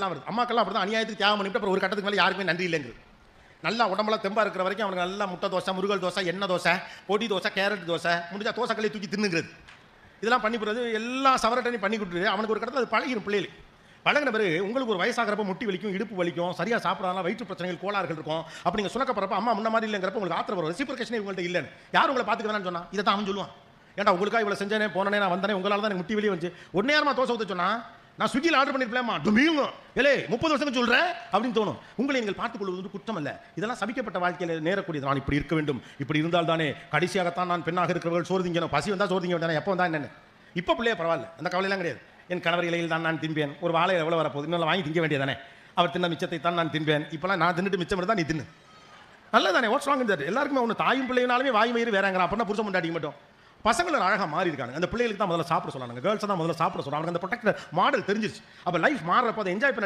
வருது. அம்மாக்கெல்லாம் அப்படிதான் அநியாயத்துக்கு தியாகம் பண்ணிட்டு அப்புறம் ஒரு கட்டத்துக்கு மேலே யாருக்குமே நன்றி இல்லைங்கிறது. நல்லா உடம்புல தெம்பா இருக்கிற வரைக்கும் அவனுக்கு நல்லா முட்டை தோசை, முருகல் தோசை, எண்ணெய் தோசை, பொடி தோசை, கேரட் தோசை, முடிஞ்சா தோசைக்கல்லை தூக்கி தின்னுங்கிறது. இதெல்லாம் பண்ணி போகிறது எல்லா சவரட்டனையும் பண்ணி கொடுத்துட்டு அவனுக்கு ஒரு கட்டத்தில் அது பழகிடும். பிள்ளைகளுக்கு பழகின பிறகு உங்களுக்கு ஒரு வயசாகிறப்ப முட்டி வலிக்கும், இடுப்பு வலிக்கும், சரியாக சாப்பிடாதான் வயிற்று பிரச்சனைகள், கோளாறுகள் இருக்கும். அப்படி நீங்கள் சுணக்கப்படுறப்ப அம்மா முன்ன மாதிரி இல்லைங்கிறப்ப உங்களுக்கு ஆத்திரம் வரும். ரெசிபிகேஷனே உங்கள்கிட்ட இல்லைன்னு யார் உங்களை பார்த்துக்க வேணாம்னு சொன்னா இதை தான் அவன் சொல்லுவான். ஏன்டா உங்களுக்காக இவ்வளோ செஞ்சேனே, போனேனே, நான் வந்தேனே, உங்களால் தான் எனக்கு முட்டி வெளியே வந்து ஒன்னே யாரமா தோசை ஊற்ற சொன்னா நான் ஸ்விக்கியில் ஆர்டர் பண்ணிருப்பேன்மா டுமீங்க ஏலே 30 வருஷம் சொல்கிறேன் அப்படின்னு தோணும். உங்களை நீங்கள் பார்த்துக் கொள்வது குற்றம் அல்ல. இதெல்லாம் சபிக்கப்பட்ட வாழ்க்கையில் நேரக்கூடியது. நான் இப்படி இருக்க வேண்டும், இப்படி இருந்தால் தானே கடைசியாகத்தான் நான் பெண்ணாக இருக்கிறவர்கள் சோர்திங்கணும், பசி வந்தால் சோர்திங்க வேண்டாம், எப்போ வந்தா என்னென்ன. இப்போ பிள்ளைய பரவாயில்ல, அந்த கவலையெல்லாம் கிடையாது. என் கணவர் இலையில் தான் நான் தின்பேன், ஒரு வாழை எவ்வளோ வரப்போகுது, இன்னும் வாங்கி திங்க வேண்டியதானே, அவர் தின்ன மிச்சத்தை தான் நான் தின்பேன், இப்போலாம் நான் தின்னுட்டு மிச்சம் இருந்தால் நீ தின்னு, நல்லதானே. What's wrong in that? எல்லாருக்குமே ஒன்று தாயும் பிள்ளைனாலுமே வாய் வயிறு வேறாங்கிறான். அப்படின்னா புருஷன் முண்டாடிக்க மாட்டோம். பசங்களை அழகாக மாறி இருக்காங்க. அந்த பிள்ளைகளுக்கு தான் முதல்ல சாப்பிட சொன்னாங்க, கேர்ள்ஸ் தான் முதல்ல சாப்பிட சொன்னாங்க. அந்த ப்ரொடெக்டர் மாடல் தெரிஞ்சிருச்சு. அப்போ லைஃப் மாறுறப்போ அதை என்ஜாய் பண்ண